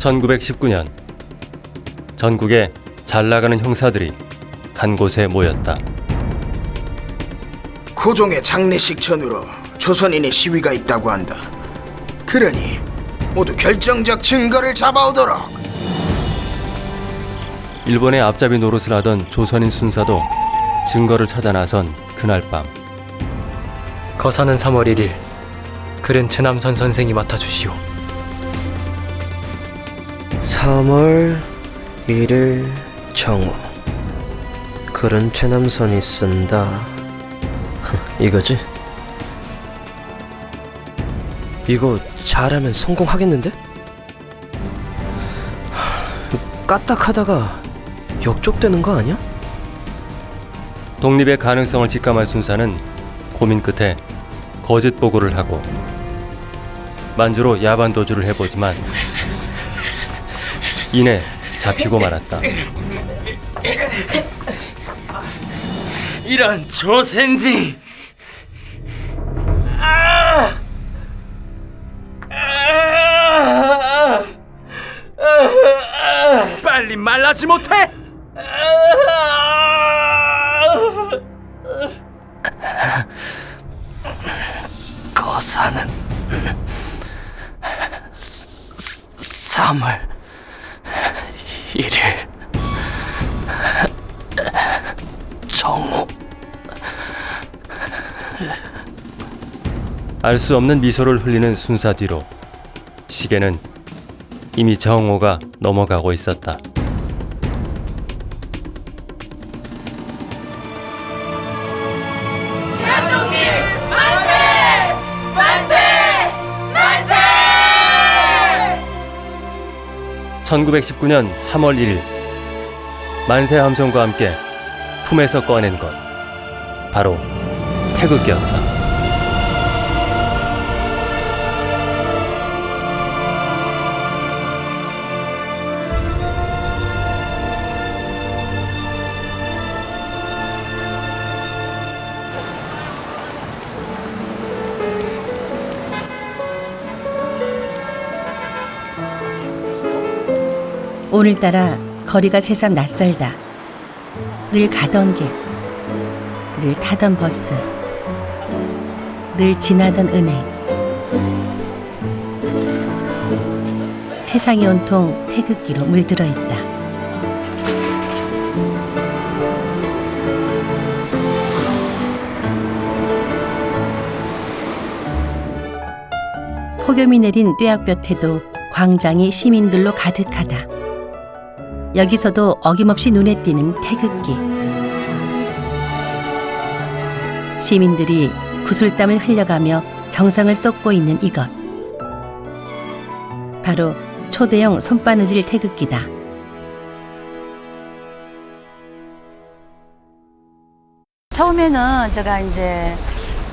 1919년 전국의 잘나가는 형사들이 한 곳에 모였다. 고종의 장례식 전후로 조선인의 시위가 있다고 한다. 그러니 모두 결정적 증거를 잡아오도록. 일본의 앞잡이 노릇을 하던 조선인 순사도 증거를 찾아 나선 그날 밤, 거사는 3월 1일 글은 최남선 선생이 맡아주시오. 3월 1일 정오. 글은 최남선이 쓴다. 이거지? 이거 잘하면 성공하겠는데? 까딱하다가 역적되는 거 아니야? 독립의 가능성을 직감한 순사는 고민 끝에 거짓 보고를 하고 만주로 야반 도주를 해보지만 이내 잡히고 말았다. 이런 조센지! 빨리 말라지 못해! 거사는 3월 1일 정오. 알 수 없는 미소를 흘리는 순사 뒤로 시계는 이미 정오가 넘어가고 있었다. 대한독립 만세! 만세! 만세! 1919년 3월 1일 만세 함성과 함께 품에서 꺼낸 것, 바로 태극기였다. 오늘따라 거리가 새삼 낯설다. 늘 가던 길, 늘 타던 버스, 늘 지나던 은행. 세상이 온통 태극기로 물들어 있다. 폭염이 내린 뙤약볕에도 광장이 시민들로 가득하다. 여기서도 어김없이 눈에 띄는 태극기. 시민들이 구슬땀을 흘려가며 정성을 쏟고 있는 이것, 바로 초대형 손바느질 태극기다. 처음에는 제가 이제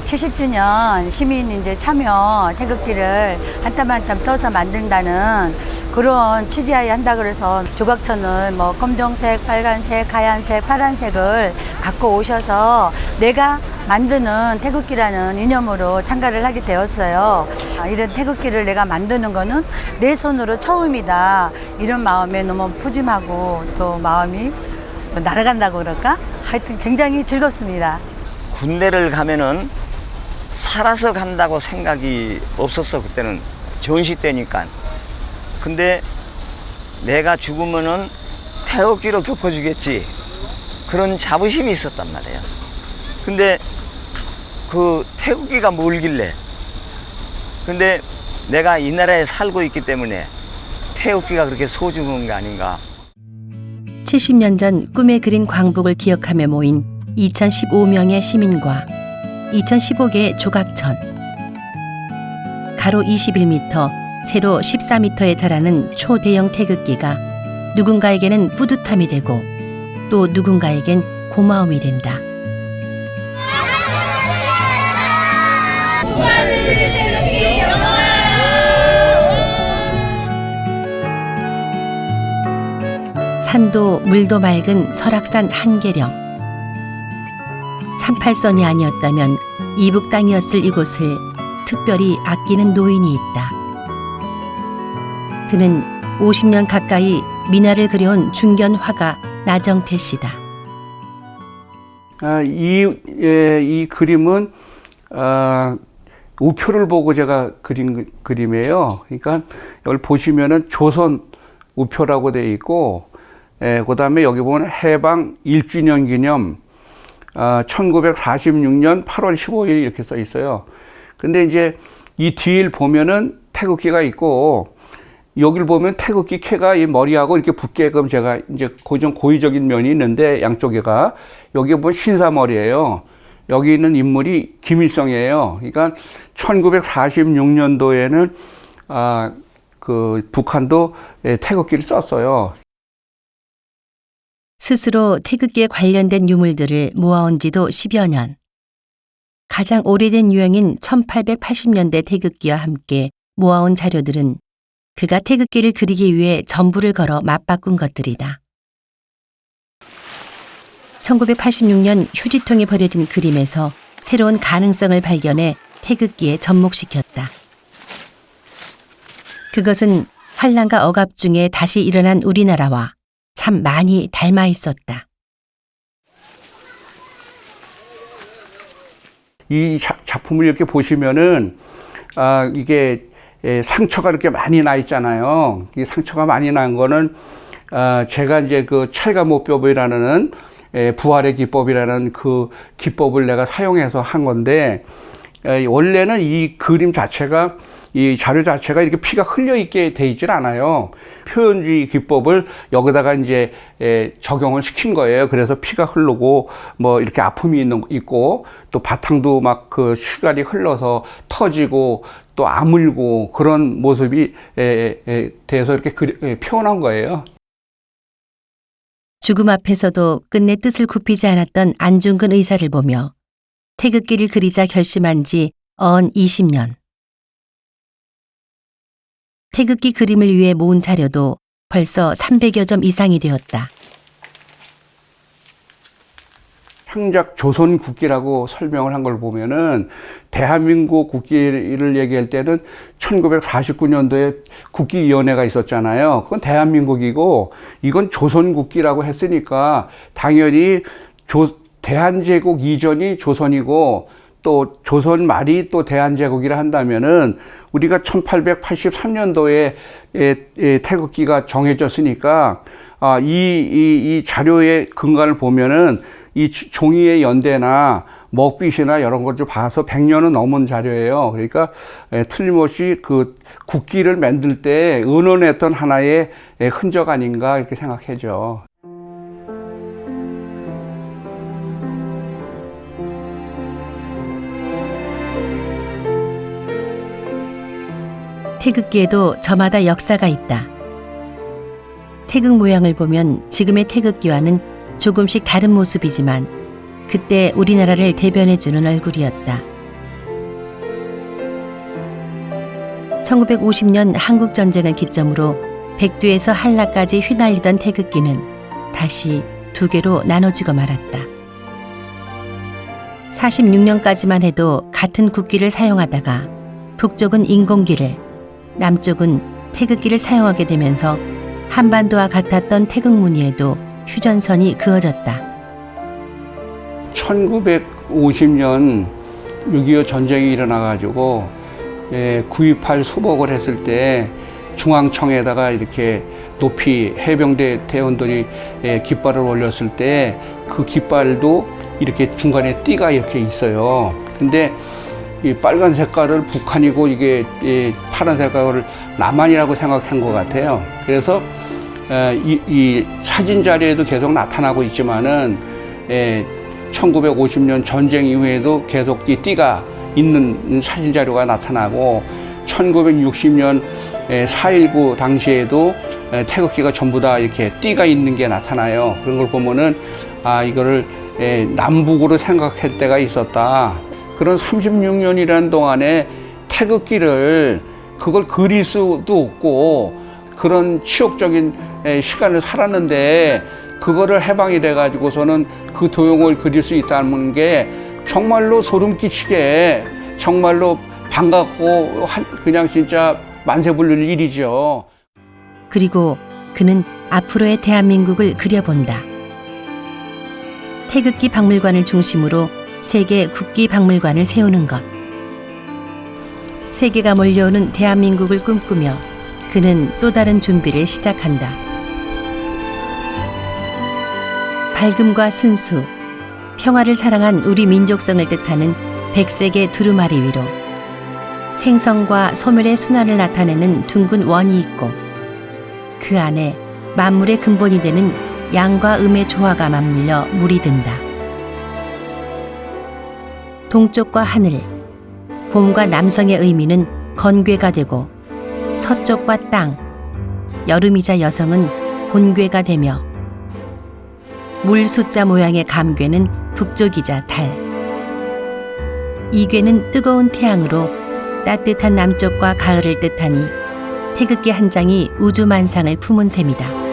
70주년 시민 이제 참여 태극기를 한 땀 한 땀 떠서 만든다는 그런 취지하에 한다 그래서 조각천을 뭐 검정색, 빨간색, 하얀색, 파란색을 갖고 오셔서 내가 만드는 태극기라는 이념으로 참가를 하게 되었어요. 이런 태극기를 내가 만드는 거는 내 손으로 처음이다. 이런 마음에 너무 푸짐하고 또 마음이 또 날아간다고 그럴까? 하여튼 굉장히 즐겁습니다. 군대를 가면은 살아서 간다고 생각이 없었어. 그때는 전시 때니까. 근데 내가 죽으면은 태극기로 덮어주겠지, 그런 자부심이 있었단 말이에요. 근데 그 태극기가 멀길래, 근데 내가 이 나라에 살고 있기 때문에 태극기가 그렇게 소중한 게 아닌가. 70년 전 꿈에 그린 광복을 기억하며 모인 2015명의 시민과 2015개의 조각천. 가로 21m, 세로 14m에 달하는 초대형 태극기가 누군가에게는 뿌듯함이 되고 또 누군가에겐 고마움이 된다. 산도 물도 맑은 설악산 한계령. 38선이 아니었다면 이북 땅이었을 이곳을 특별히 아끼는 노인이 있다. 그는 50년 가까이 미나를 그려온 중견 화가 나정태 씨다. 이 그림은 우표를 보고 제가 그린 그림이에요. 그러니까 여기 보시면은 조선 우표라고 되어 있고, 그다음에 여기 보면 해방 1주년 기념 1946년 8월 15일 이렇게 써 있어요. 근데 이제 이 뒤를 보면은 태극기가 있고, 여기를 보면 태극기 캐가 이 머리하고 이렇게 붙게끔 제가 이제 좀 고의적인 면이 있는데, 양쪽에가 여기 보면 신사머리예요. 여기 있는 인물이 김일성이에요. 그러니까 1946년도에는 그 북한도 태극기를 썼어요. 스스로 태극기에 관련된 유물들을 모아온 지도 10여 년. 가장 오래된 유형인 1880년대 태극기와 함께 모아온 자료들은 그가 태극기를 그리기 위해 전부를 걸어 맞바꾼 것들이다. 1986년 휴지통에 버려진 그림에서 새로운 가능성을 발견해 태극기에 접목시켰다. 그것은 환란과 억압 중에 다시 일어난 우리나라와 참 많이 닮아 있었다. 이 작품을 이렇게 보시면은 이게 상처가 이렇게 많이 나 있잖아요. 이 상처가 많이 난 거는 제가 이제 그 찰가모법이라는 부활의 기법이라는 그 기법을 내가 사용해서 한 건데, 원래는 이 그림 자체가, 이 자료 자체가 이렇게 피가 흘려 있게 돼 있질 않아요. 표현주의 기법을 여기다가 이제 적용을 시킨 거예요. 그래서 피가 흐르고 뭐 이렇게 아픔이 있고, 또 바탕도 막 그 시갈이 흘러서 터지고 또 아물고 그런 모습이 돼서 이렇게 표현한 거예요. 죽음 앞에서도 끝내 뜻을 굽히지 않았던 안중근 의사를 보며 태극기를 그리자 결심한 지 언 20년. 태극기 그림을 위해 모은 자료도 벌써 300여 점 이상이 되었다. 창작 조선 국기라고 설명을 한 걸 보면은, 대한민국 국기를 얘기할 때는 1949년도에 국기위원회가 있었잖아요. 그건 대한민국이고, 이건 조선 국기라고 했으니까 당연히 대한제국 이전이 조선이고, 또 조선 말이 또 대한제국이라 한다면은 우리가 1883년도에 태극기가 정해졌으니까, 이 자료의 근간을 보면은 이 종이의 연대나 먹빛이나 이런 걸 좀 봐서 100년은 넘은 자료예요. 그러니까 틀림없이 그 국기를 만들 때 의논했던 하나의 흔적 아닌가 이렇게 생각하죠. 태극기에도 저마다 역사가 있다. 태극 모양을 보면 지금의 태극기와는 조금씩 다른 모습이지만 그때 우리나라를 대변해주는 얼굴이었다. 1950년 한국전쟁을 기점으로 백두에서 한라까지 휘날리던 태극기는 다시 두 개로 나눠지고 말았다. 46년까지만 해도 같은 국기를 사용하다가 북쪽은 인공기를, 남쪽은 태극기를 사용하게 되면서 한반도와 같았던 태극 무늬에도 휴전선이 그어졌다. 1950년 6.25 전쟁이 일어나가지고 9.28 수복을 했을 때 중앙청에다가 이렇게 높이 해병대 대원들이 깃발을 올렸을 때 그 깃발도 이렇게 중간에 띠가 이렇게 있어요. 근데 이 빨간 색깔을 북한이고 이게 파란 색깔을 남한이라고 생각한 것 같아요. 그래서 이 사진 자료에도 계속 나타나고 있지만은 1950년 전쟁 이후에도 계속 이 띠가 있는 사진 자료가 나타나고 1960년 4.19 당시에도 태극기가 전부 다 이렇게 띠가 있는 게 나타나요. 그런 걸 보면은 이거를 남북으로 생각할 때가 있었다. 그런 36년이라는 동안에 태극기를 그걸 그릴 수도 없고 그런 치욕적인 시간을 살았는데 그거를 해방이 돼가지고서는 그 도형을 그릴 수 있다는 게 정말로 소름 끼치게 정말로 반갑고 그냥 진짜 만세 불릴 일이죠. 그리고 그는 앞으로의 대한민국을 그려본다. 태극기 박물관을 중심으로 세계 국기 박물관을 세우는 것. 세계가 몰려오는 대한민국을 꿈꾸며 그는 또 다른 준비를 시작한다. 밝음과 순수, 평화를 사랑한 우리 민족성을 뜻하는 백색의 두루마리 위로 생성과 소멸의 순환을 나타내는 둥근 원이 있고 그 안에 만물의 근본이 되는 양과 음의 조화가 맞물려 물이 든다. 동쪽과 하늘, 봄과 남성의 의미는 건괴가 되고 서쪽과 땅, 여름이자 여성은 본괴가 되며 물 숫자 모양의 감괴는 북쪽이자 달. 이괴는 뜨거운 태양으로 따뜻한 남쪽과 가을을 뜻하니 태극기 한 장이 우주만상을 품은 셈이다.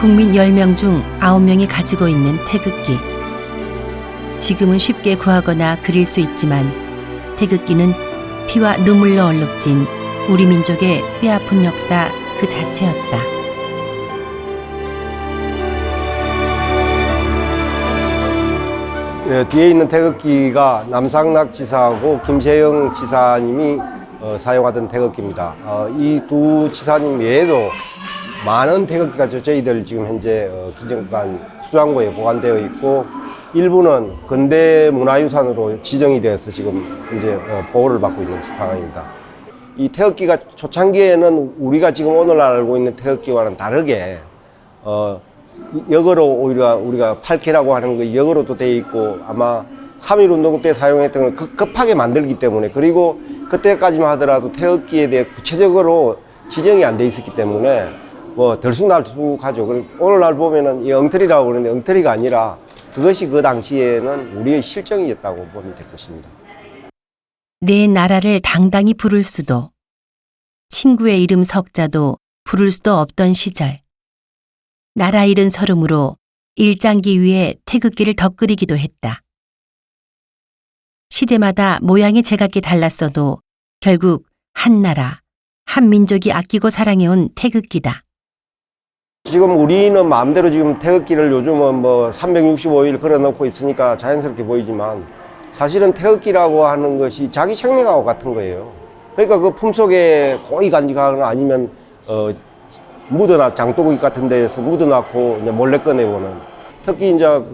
국민 10명 중 9명이 가지고 있는 태극기. 지금은 쉽게 구하거나 그릴 수 있지만 태극기는 피와 눈물로 얼룩진 우리 민족의 뼈아픈 역사 그 자체였다. 뒤에 있는 태극기가 남상락 지사하고 김세영 지사님이 사용하던 태극기입니다. 이 두 지사님 외에도 많은 태극기가 저희들 지금 현재 기념관 수장고에 보관되어 있고 일부는 근대 문화유산으로 지정이 되어서 지금 이제 보호를 받고 있는 상황입니다. 이 태극기가 초창기에는 우리가 지금 오늘날 알고 있는 태극기와는 다르게 역으로 오히려 우리가 팔케라고 하는 거 역으로도 되어 있고 아마 3.1 운동 때 사용했던 걸 급하게 만들기 때문에 그리고 그때까지만 하더라도 태극기에 대해 구체적으로 지정이 안 돼 있었기 때문에 뭐 들쑥날쑥하죠. 그리고 오늘날 보면은 이 엉터리라고 그러는데 엉터리가 아니라 그것이 그 당시에는 우리의 실정이었다고 보면 될 것입니다. 내 나라를 당당히 부를 수도 친구의 이름 석자도 부를 수도 없던 시절 나라 잃은 서름으로 일장기 위에 태극기를 덧그리기도 했다. 시대마다 모양이 제각기 달랐어도 결국 한 나라, 한 민족이 아끼고 사랑해온 태극기다. 지금 우리는 마음대로 지금 태극기를 요즘은 뭐 365일 걸어놓고 있으니까 자연스럽게 보이지만 사실은 태극기라고 하는 것이 자기 생명하고 같은 거예요. 그러니까 그 품속에 고이 간직하거나 아니면 묻어놔 장독이 같은 데에서 묻어놨고 이제 몰래 꺼내보는 특히 이제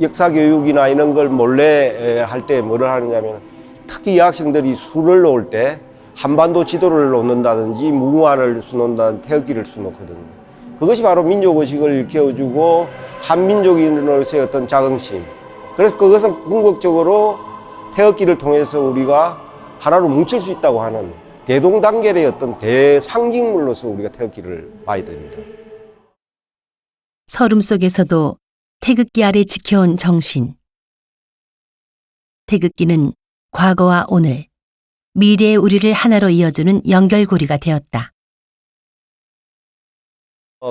역사 교육이나 이런 걸 몰래 할 때 뭐를 하느냐면 특히 여학생들이 술을 놓을 때 한반도 지도를 놓는다든지 무궁화를 수놓는다든지 태극기를 수놓거든요. 그것이 바로 민족의식을 키워주고 한민족인으로서의 어떤 자긍심. 그래서 그것은 궁극적으로 태극기를 통해서 우리가 하나로 뭉칠 수 있다고 하는 대동단결의 어떤 대상징물로서 우리가 태극기를 봐야 됩니다. 서름 속에서도 태극기 아래 지켜온 정신. 태극기는 과거와 오늘, 미래의 우리를 하나로 이어주는 연결고리가 되었다.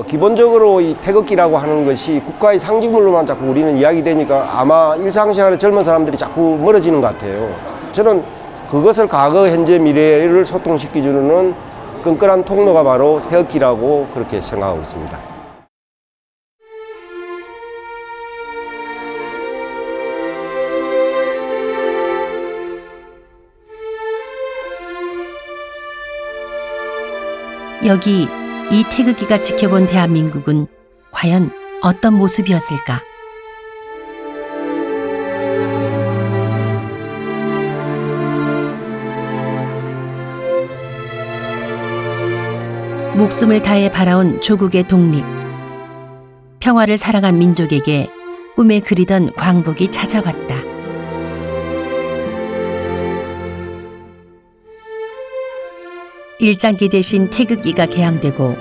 기본적으로 이 태극기라고 하는 것이 국가의 상징물로만 자꾸 우리는 이야기되니까 아마 일상생활에 젊은 사람들이 자꾸 멀어지는 것 같아요. 저는 그것을 과거, 현재, 미래를 소통시켜주는 끈끈한 통로가 바로 태극기라고 그렇게 생각하고 있습니다. 여기 이 태극기가 지켜본 대한민국은 과연 어떤 모습이었을까? 목숨을 다해 바라온 조국의 독립, 평화를 사랑한 민족에게 꿈에 그리던 광복이 찾아왔다. 일장기 대신 태극기가 개항되고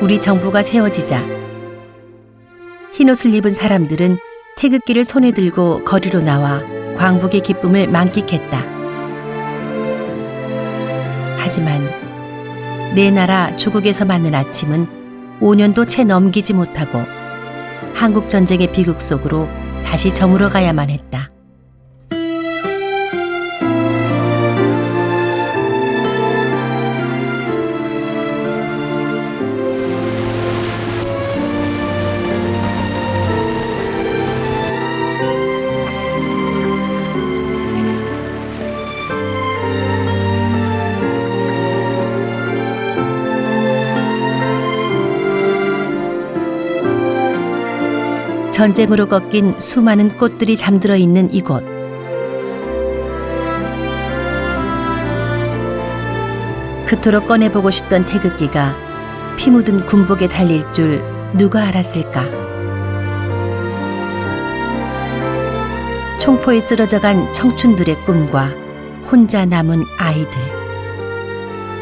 우리 정부가 세워지자 흰옷을 입은 사람들은 태극기를 손에 들고 거리로 나와 광복의 기쁨을 만끽했다. 하지만 내 나라 조국에서 맞는 아침은 5년도 채 넘기지 못하고 한국 전쟁의 비극 속으로 다시 저물어 가야만 했다. 전쟁으로 꺾인 수많은 꽃들이 잠들어 있는 이곳. 그토록 꺼내보고 싶던 태극기가 피 묻은 군복에 달릴 줄 누가 알았을까? 총포에 쓰러져간 청춘들의 꿈과 혼자 남은 아이들.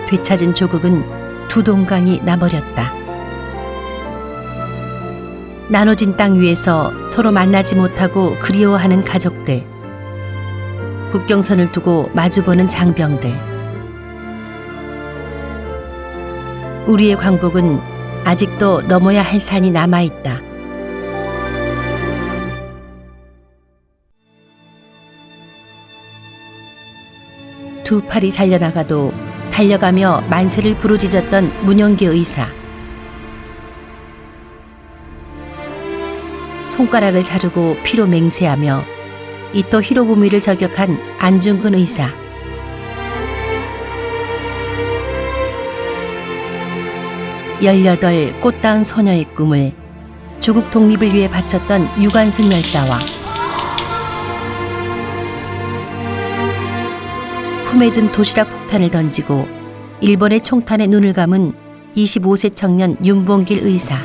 되찾은 조국은 두 동강이 나버렸다. 나눠진 땅 위에서 서로 만나지 못하고 그리워하는 가족들. 국경선을 두고 마주보는 장병들. 우리의 광복은 아직도 넘어야 할 산이 남아있다. 두 팔이 잘려나가도 달려가며 만세를 부르짖었던 문영계 의사. 손가락을 자르고 피로 맹세하며 이토 히로부미를 저격한 안중근 의사. (18) 꽃다운 소녀의 꿈을 조국 독립을 위해 바쳤던 유관순 열사와 품에 든 도시락 폭탄을 던지고 일본의 총탄에 눈을 감은 25세 청년 윤봉길 의사.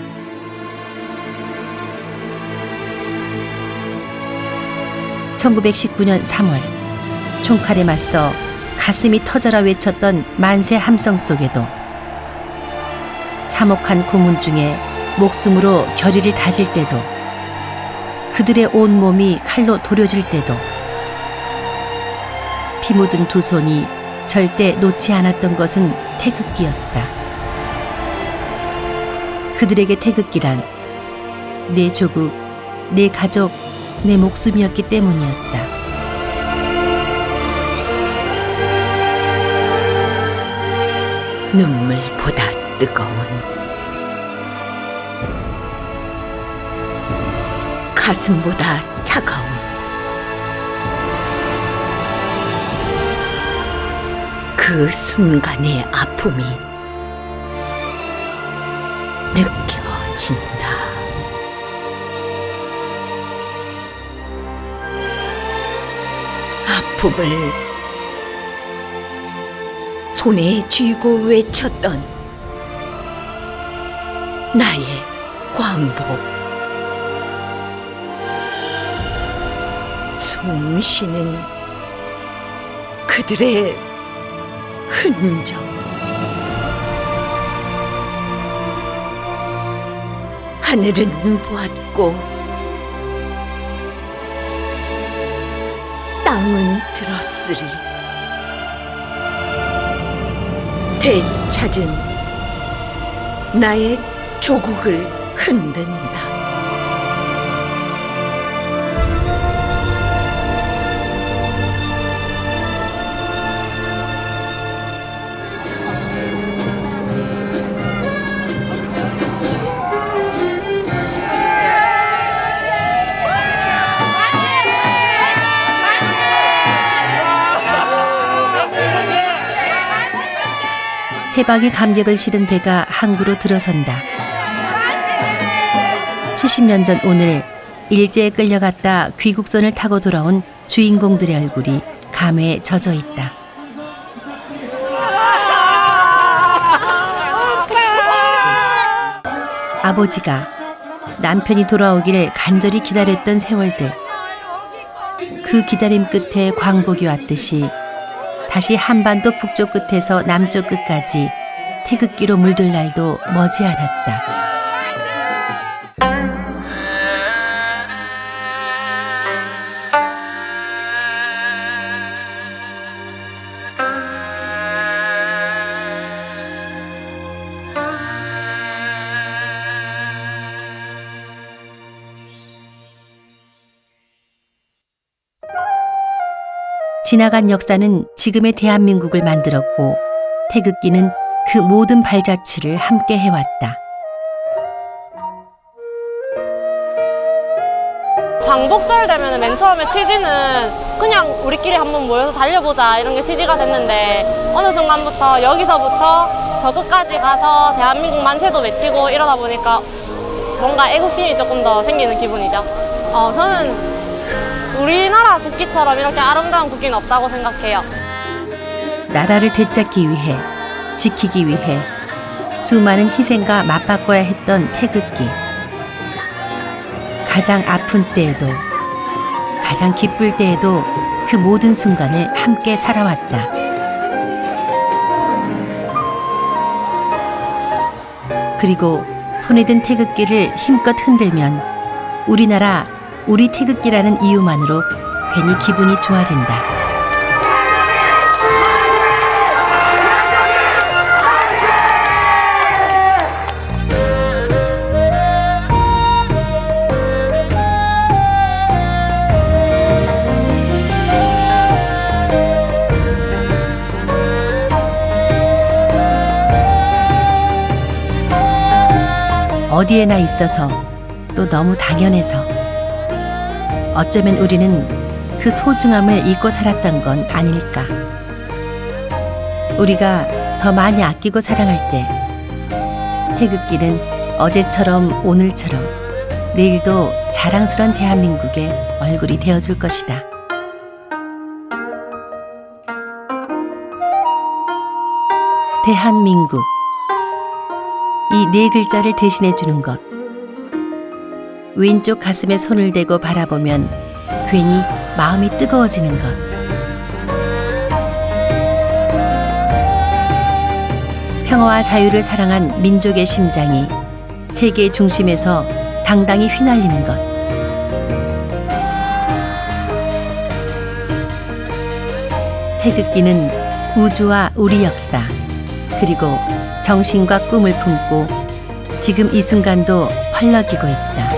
(1919년 3월) 총칼에 맞서 가슴이 터져라 외쳤던 만세 함성 속에도 참혹한 고문 중에 목숨으로 결의를 다질 때도 그들의 온몸이 칼로 도려질 때도 피 묻은 두 손이 절대 놓지 않았던 것은 태극기였다. 그들에게 태극기란 내 조국, 내 가족, 내 목숨이었기 때문이었다. 눈물보다 뜨거운 가슴보다 차가운 그 순간의 아픔이 느껴진다. 아픔을 손에 쥐고 외쳤던 나의 광복. 숨 쉬는 그들의 흔적. 하늘은 보았고 땅은 들었으리. 되찾은 나의 조국을 흔든다. 해방의 감격을 실은 배가 항구로 들어선다. 70년 전 오늘 일제에 끌려갔다 귀국선을 타고 돌아온 주인공들의 얼굴이 감회에 젖어 있다. 아버지가 남편이 돌아오기를 간절히 기다렸던 세월들. 그 기다림 끝에 광복이 왔듯이 다시 한반도 북쪽 끝에서 남쪽 끝까지 태극기로 물들 날도 머지않았다. 지나간 역사는 지금의 대한민국을 만들었고 태극기는 그 모든 발자취를 함께 해왔다. 광복절 되면 맨 처음에 취지는 그냥 우리끼리 한번 모여서 달려보자 이런 게 취지가 됐는데 어느 순간부터 여기서부터 저 끝까지 가서 대한민국 만세도 외치고 이러다 보니까 뭔가 애국심이 조금 더 생기는 기분이죠. 저는 우리나라 국기처럼 이렇게 아름다운 국기는 없다고 생각해요. 나라를 되찾기 위해, 지키기 위해 수많은 희생과 맞바꿔야 했던 태극기. 가장 아픈 때에도, 가장 기쁠 때에도 그 모든 순간을 함께 살아왔다. 그리고 손에 든 태극기를 힘껏 흔들면 우리나라, 우리 태극기라는 이유만으로 괜히 기분이 좋아진다. 어디에나 있어서 또 너무 당연해서 어쩌면 우리는 그 소중함을 잊고 살았던 건 아닐까. 우리가 더 많이 아끼고 사랑할 때 태극기는 어제처럼 오늘처럼 내일도 자랑스런 대한민국의 얼굴이 되어줄 것이다. 대한민국. 이 네 글자를 대신해 주는 것. 왼쪽 가슴에 손을 대고 바라보면 괜히 마음이 뜨거워지는 것. 평화와 자유를 사랑한 민족의 심장이 세계의 중심에서 당당히 휘날리는 것. 태극기는 우주와 우리 역사, 그리고 정신과 꿈을 품고 지금 이 순간도 펄럭이고 있다.